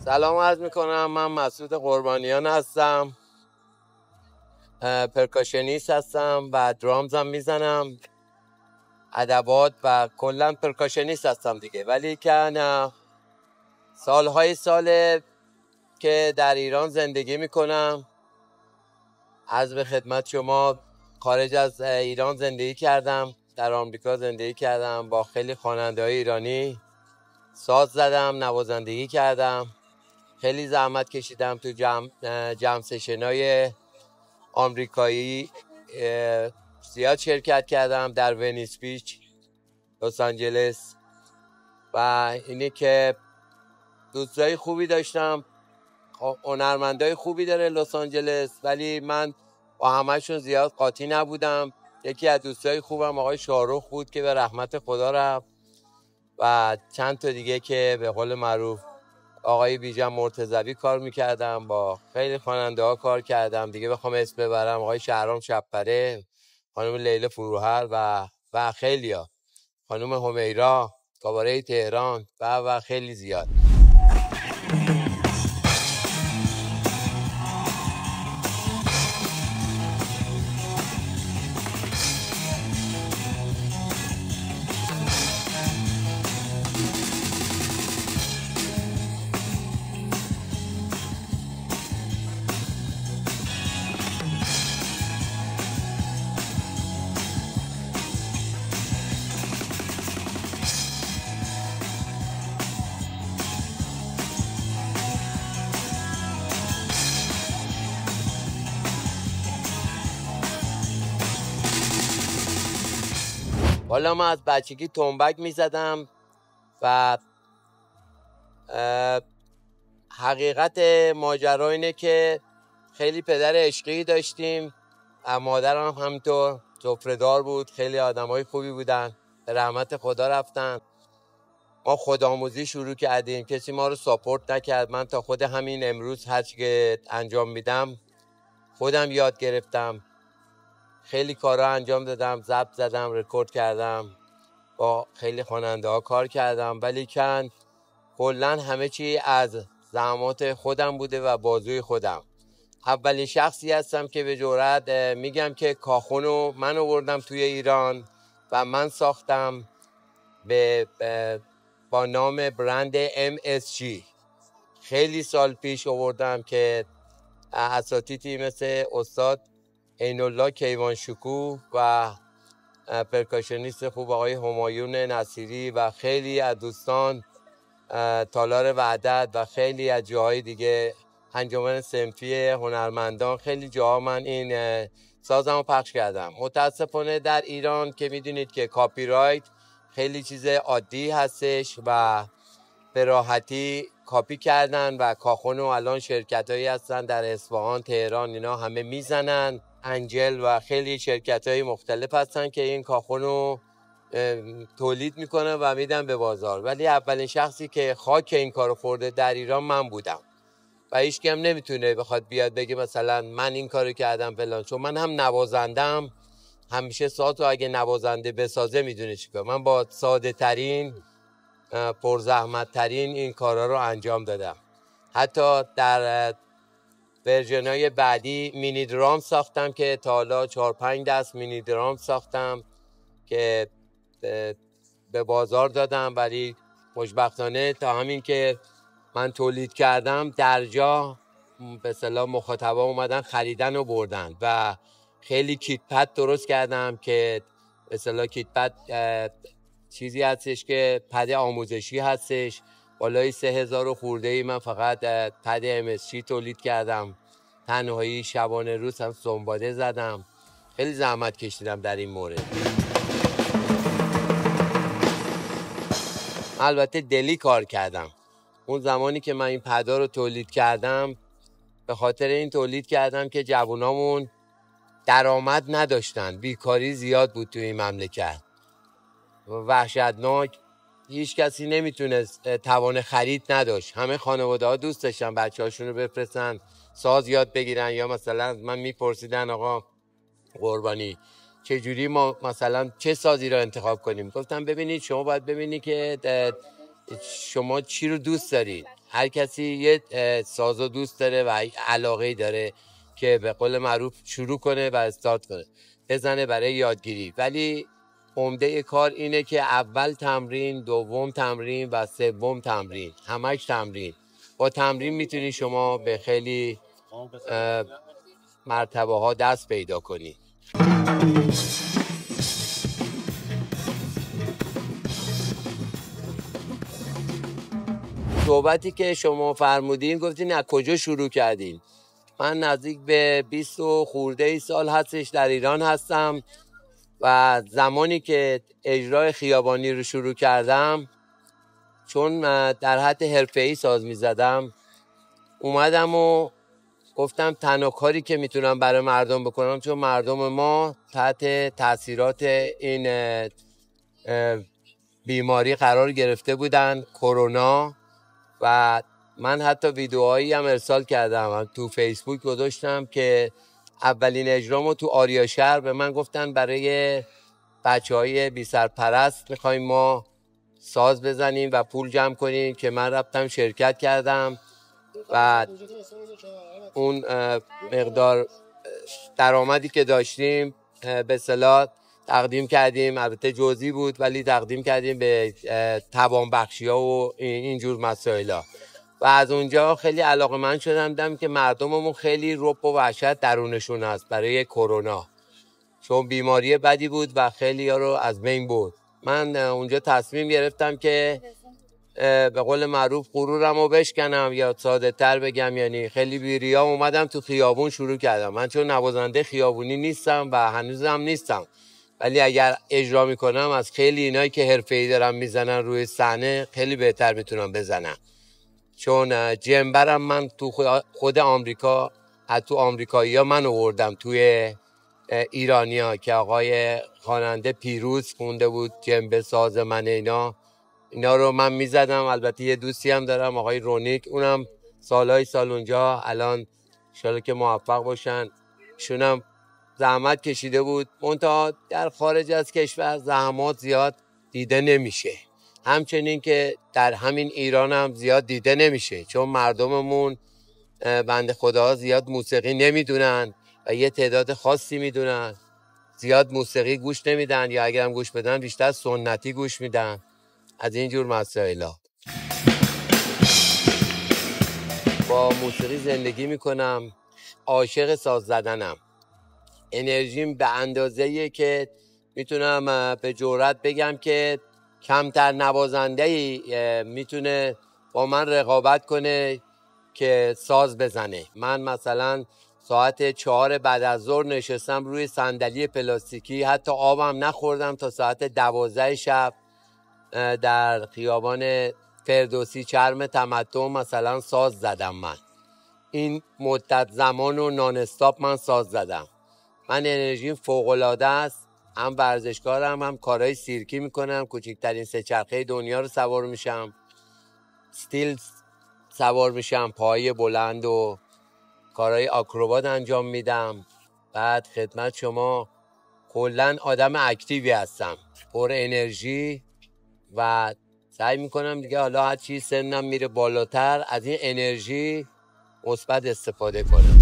سلام عرض میکنم. من مسعود قربانیان هستم، پرکاشنیست هستم و درامز هم میزنم، ادوات و کلا پرکاشنیست هستم دیگه. ولی که سال که در ایران زندگی میکنم. عرض به خدمت شما، خارج از ایران زندگی کردم، در آمریکا زندگی کردم، با خیلی خواننده‌های ایرانی ساز زدم، نوازندگی کردم، خیلی زحمت کشیدم تو جم سشنای آمریکایی. زیاد شرکت کردم در ونیس بیچ، لس آنجلس، و اینی که دوستای خوبی داشتم، هنرمندای خوبی داره لس آنجلس، ولی من با همه‌شون زیاد قاطی نبودم. یکی از دوستای خوبم آقای شاهرخ بود که به رحمت خدا رفت، و چند تا دیگه که به قول معروف آقای بیژن مرتضوی کار میکردم، با خیلی خواننده ها کار کردم دیگه. بخوام اسم ببرم، آقای شهرام شب‌پره، خانم لیلا فروهر و خیلی ها، خانم همیرا، کاباره تهران و خیلی زیاد. حالا من از بچگی تنبک میزدم و حقیقت ماجرا اینه که خیلی پدر عشقی داشتیم، مادرم همینطور سفره‌دار بود، خیلی آدمای خوبی بودن، به رحمت خدا رفتن. ما خودآموزی شروع کردیم، کسی ما رو ساپورت نکرد. من تا خود همین امروز هرچی که انجام میدم خودم یاد گرفتم، خیلی کارا انجام دادم، ضبط زدم، رکورد کردم، با خیلی خواننده ها کار کردم، ولی کلاً همه چی از زحمات خودم بوده و بازوی خودم. اولین شخصی هستم که به جرئت میگم که کاخونو من آوردم توی ایران و من ساختم با نام برند MSG. خیلی سال پیش آوردم که اساتیدی مثل استاد عین‌الله کیوانشکوه و پرکاشنیست خوب آقای همایون نصیری و خیلی از دوستان، تالار وحدت و خیلی از جاهای دیگه، انجمن صنفی هنرمندان، خیلی جاها من این سازم رو پخش کردم. متاسفانه در ایران که میدونید که کاپی رایت خیلی چیز عادی هستش و به راحتی کاپی کردن و کاخونو الان شرکت هایی هستن در اصفهان، تهران، اینا همه میزنن، انجل و خیلی شرکت های مختلف هستن که این کاخونو تولید میکنه و میدن به بازار. ولی اولین شخصی که خاک این کارو خورده در ایران من بودم و هیچ کم نمیتونه بخواد بیاد بگه مثلا من این کارو کردم فلان، چون من هم نوازندم. همیشه سازو اگه نوازنده بسازه میدونه چیکار. من با ساده ترین، پرزحمت ترین این کارا رو انجام دادم. حتی در ورژن‌های بعدی مینی درام ساختم که تا حالا 4-5 دست مینی درام ساختم که به بازار دادم، ولی خوشبختانه تا همین که من تولید کردم در جا به اصطلاح مخاطبا اومدن خریدن و بردن. و خیلی کیت پد درست کردم که به اصطلاح کیت پد چیزی هستش که پد آموزشی هستش، بالای 3000 خورده‌ای. من فقط پد MSG تولید کردم، تنهایی شبانه روز هم سنباده زدم، خیلی زحمت کشیدم در این مورد. البته دلی کار کردم. اون زمانی که من این پدا رو تولید کردم، به خاطر این تولید کردم که جوانامون درآمد نداشتن، بیکاری زیاد بود توی این مملکت، وحشتناک. هیچ کسی نمیتونست، توان خرید نداشت. همه خانواده ها دوست داشتن بچه هاشون رو بفرستن ساز یاد بگیرن، یا مثلا من میپرسیدن آقا قربانی چجوری ما مثلا چه سازی رو انتخاب کنیم؟ گفتم ببینید شما باید ببینید که شما چی رو دوست دارید؟ هر کسی یه سازو دوست داره و علاقه داره که به قول معروف شروع کنه و استارت کنه، بزنه برای یادگیری. ولی عمده کار اینه که اول تمرین، دوم تمرین و سوم تمرین، همش تمرین. با تمرین میتونی شما به خیلی مرتبه ها دست پیدا کنی. صحبتی که شما فرمودین، گفتین از کجا شروع کردین؟ من نزدیک به 20 خورده سال هستش در ایران هستم و زمانی که اجرای خیابانی رو شروع کردم، چون در حد حرفه‌ای ساز می‌زدم، اومدم و گفتم تنها کاری که میتونم برای مردم بکنم، چون مردم ما تحت تاثیرات این بیماری قرار گرفته بودن، کرونا، و من حتی ویدیوهایی هم ارسال کردم تو فیسبوک گذاشتم که اولین اجرامو تو آریا شهر به من گفتن برای بچه‌های بی سرپرست میخوایم ما ساز بزنیم و پول جمع کنیم، که من رفتم شرکت کردم و اون مقدار درآمدی که داشتیم به اصطلاح تقدیم کردیم، البته جزئی بود ولی تقدیم کردیم به توانبخشی‌ها و اینجور مسائل. و از اونجا خیلی علاقه‌مند شدم، دیدم که مردممون خیلی رعب و وحشت درونشون هست برای کرونا، چون بیماری بدی بود و خیلی ها رو از بین برد. من اونجا تصمیم گرفتم که به قول معروف غرورم رو بشکنم، یا ساده تر بگم یعنی خیلی بیریا اومدم تو خیابون شروع کردم. من چون نوازنده خیابونی نیستم و هنوزم نیستم، ولی اگر اجرا میکنم از خیلی اینایی که حرفه‌ای دارن میزنن روی صحنه خیلی بهتر میتونم بزنم. چون جنبرم من تو خود آمریکا، حتی آمریکایی‌ها من آوردم توی ایرانیا، که آقای خواننده پیروز خونده بود جنبه ساز من، اینا رو من میزدم. البته یه دوستی هم دارم آقای رونیک، اونم سال اونجا، الان انشالله که موفق باشن، شونم زحمت کشیده بود. منتها در خارج از کشور زحمات زیاد دیده نمیشه، همچنین که در همین ایران هم زیاد دیده نمیشه، چون مردممون بنده خدا زیاد موسیقی نمیدونن و یه تعداد خاصی میدونن، زیاد موسیقی گوش نمیدن، یا اگرم گوش بدن بیشتر سنتی گوش میدن، از اینجور مسائلا. با موسیقی زندگی میکنم، عاشق ساز زدنم، انرژیم به اندازه‌ایه که میتونم به جرئت بگم که کمتر نوازنده‌ای میتونه با من رقابت کنه که ساز بزنه. من مثلا ساعت 4 بعد از ظهر نشستم روی صندلی پلاستیکی، حتی آبم نخوردم تا ساعت 12 شب در خیابان فردوسی چرم تمدن مثلا ساز زدم. من این مدت زمان و نان استاپ من ساز زدم. من انرژیم فوق‌العاده است، هم ورزشکارم، هم کارهای سیرکی میکنم، کوچکترین سه چرخه دنیا رو سوار میشم، استیل سوار میشم، پای بلند و کارهای آکروبات انجام میدم. بعد خدمت شما کلا آدم اکتیوی هستم، پر انرژی، و سعی میکنم دیگه حالا هر چی سنم میره بالاتر از این انرژی مثبت استفاده کنم.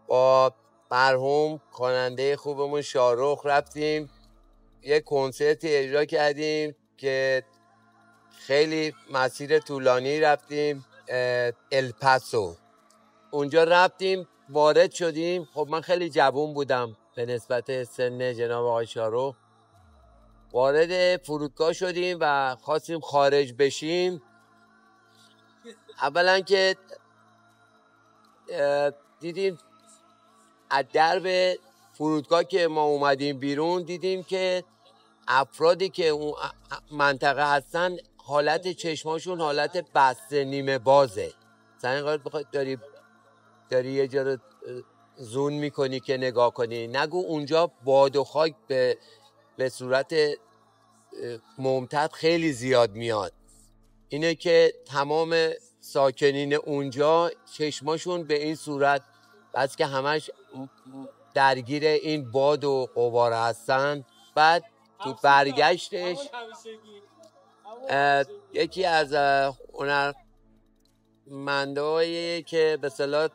با مرحوم خواننده خوبمون شاهرخ رفتیم یه کنسرتی اجرا کردیم که خیلی مسیر طولانی رفتیم، الپاسو. اونجا رفتیم وارد شدیم، خب من خیلی جوان بودم به نسبت سن جناب آقای شاهرخ. وارد فرودگاه شدیم و خواستیم خارج بشیم. اولا که دیدیم از درب فرودگاه که ما اومدیم بیرون، دیدیم که افرادی که اون منطقه هستن حالت چشماشون حالت بسته نیمه بازه. مثلا داری یه جا رو زون میکنی که نگاه کنی، نگو اونجا باد و خاک به صورت ممتد خیلی زیاد میاد. اینه که تمام ساکنین اونجا چشماشون به این صورت، بس که همش درگیر این باد و غبار هستن. بعد تو برگشتش یکی از هنرمندایی که به اصطلاح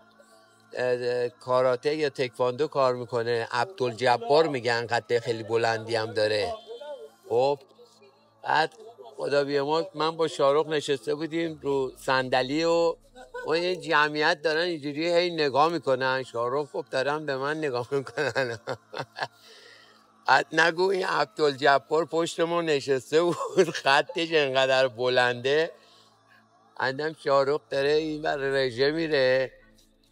کاراته یا تکواندو کار میکنه، عبدالجبار میگن، قد خیلی بلندی هم داره. خب بعد خدا بیامرز من با شاهرخ نشسته بودیم رو صندلی و این جمعیت دارن اینجوری هی نگاه میکنن. شاهرخ خب دارن به من نگاه میکنن. بعد نگو این عبدالجبار پشت ما نشسته بود، خطش انقدر بلنده. اندم شاهرخ داره این بر رژه میره،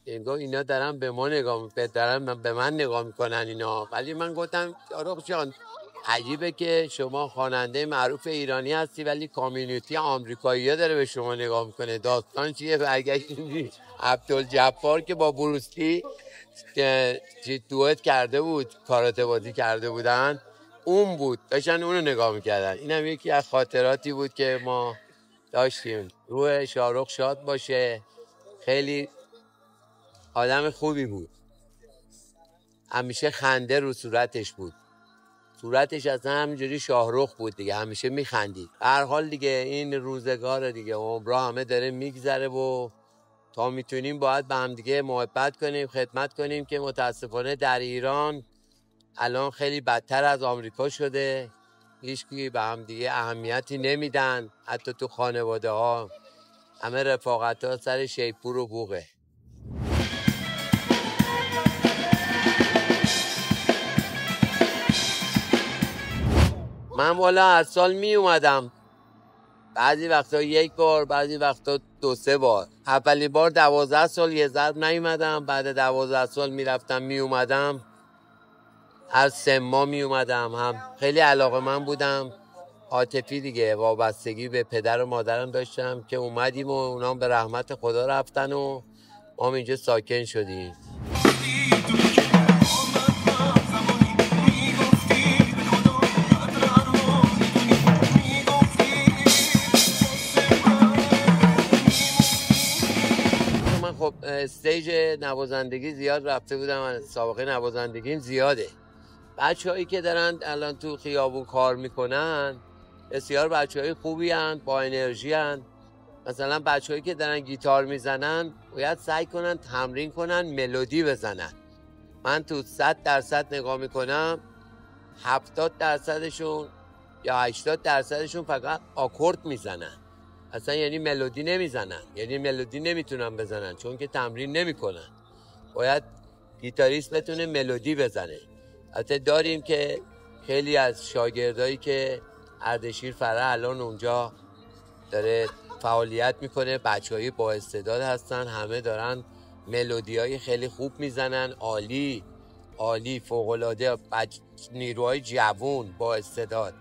انگار اینا دارن به ما نگاه دارن به من نگاه میکنن اینا. ولی من گفتم شاهرخ جان عجیبه که شما خواننده معروف ایرانی هستی ولی کامیونیتی آمریکایی‌ها داره به شما نگاه میکنه، داستان چیه؟ برگشتیم عبدالجبار که با بروسلی دوئت کرده بود، کاراته بازی کرده بودن، اون بود، داشتن اونو نگاه میکردن. اینم یکی از خاطراتی بود که ما داشتیم. روح شاهرخ شاد باشه، خیلی آدم خوبی بود، همیشه خنده رو صورتش بود، صورتش اصلا همینجوری شاهرخ بود دیگه، همیشه میخندید. هر حال دیگه این روزگار دیگه، عمرها همه داره میگذره و تا میتونیم باید به هم دیگه محبت کنیم، خدمت کنیم، که متاسفانه در ایران الان خیلی بدتر از آمریکا شده. هیچکی به هم دیگه اهمیتی نمیدن، حتی تو خانواده ها همه رفاقت ها سر شیپور و بوغه. من والا هر سال می اومدم، بعضی وقتا یک بار، بعضی وقتا 2-3 بار. اولی بار 12 سال یه ضرب نیومدم، بعد 12 سال میرفتم می اومدم، هر 3 ماه می اومدم. هم خیلی علاقه من بودم، عاطفی دیگه، وابستگی به پدر و مادرم داشتم که اومدیم و اونام به رحمت خدا رفتن و ما اینجا ساکن شدیم. خب استیج نوازندگی زیاد رفته بودم، سابقه نوازندگیم زیاده. بچه‌هایی که دارن الان تو خیابون کار میکنن بسیار بچه‌های خوبی هستند، با انرژی هستند. مثلا بچه‌هایی که دارن گیتار میزنن باید سعی کنن تمرین کنن ملودی بزنن. من تو 100% نگاه میکنم 70%شون یا 80%شون فقط آکورد میزنن، اصلا یعنی ملودی نمیزنن، یعنی ملودی نمیتونن بزنن چون که تمرین نمیکنن. باید گیتاریست بتونه ملودی بزنه. البته داریم که خیلی از شاگردایی که اردشیر فرح الان اونجا داره فعالیت میکنه، بچه‌های با استعداد هستن، همه دارن ملودیای خیلی خوب میزنن، عالی عالی، فوق‌العاده، نیروهای جوون با استعداد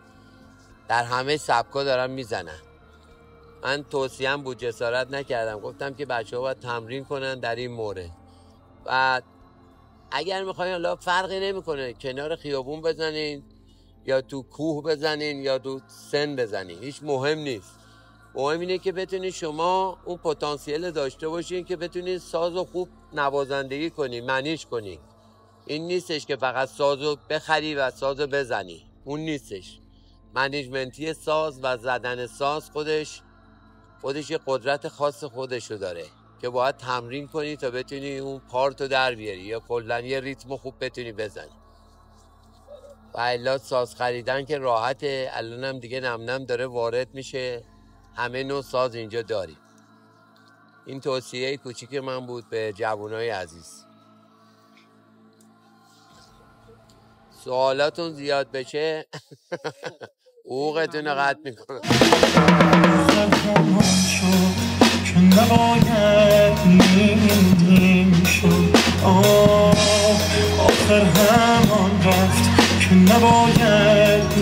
در همه سبکا دارن میزنن. من توصیه‌ام بود، جسارت نکردم، گفتم که بچه‌ها باید تمرین کنن در این مورد. و اگر میخواین، حالا فرقی نمیکنه کنار خیابون بزنین یا تو کوه بزنین یا تو سن بزنین، هیچ مهم نیست. مهم اینه که بتونید شما اون پتانسیل داشته باشین که بتونید سازو خوب نوازندگی کنی، منیج کنی. این نیستش که فقط سازو بخری و سازو بزنی، اون نیستش. منیجمنتی ساز و زدن ساز خودش یه قدرت خاص خودشو داره که باید تمرین کنی تا بتونی اون پارتو در بیاری یا کلاً یه ریتم خوب بتونی بزنی. و الا ساز خریدن که راحته، الانم دیگه نم نم داره وارد میشه، همه نوع ساز اینجا داریم. این توصیه کوچیک من بود به جوانای عزیز. سوالاتون زیاد بشه حقوقتون رو قطع میکنم. که نباید میدیم شد آخر همان رفت که نباید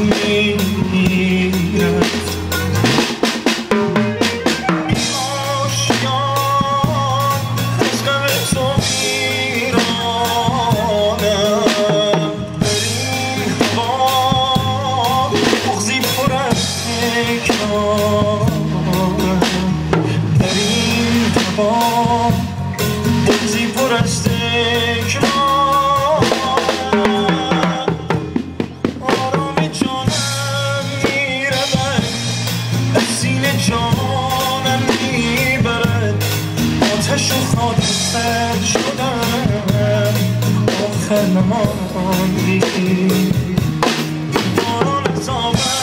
میرفت. آشیان از غم تو میرانم، در این هوا بغضی پر تکرار در این تبا بازی پر از تکرار آرام جانم میرود از سینه جانم میبرد آتش و خاطر شدم آخر نماندی باران عذابم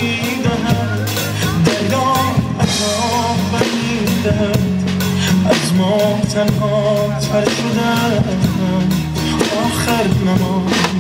میدهد دردام عذاب میدهد از ما تنها تر شدم آخر نماندی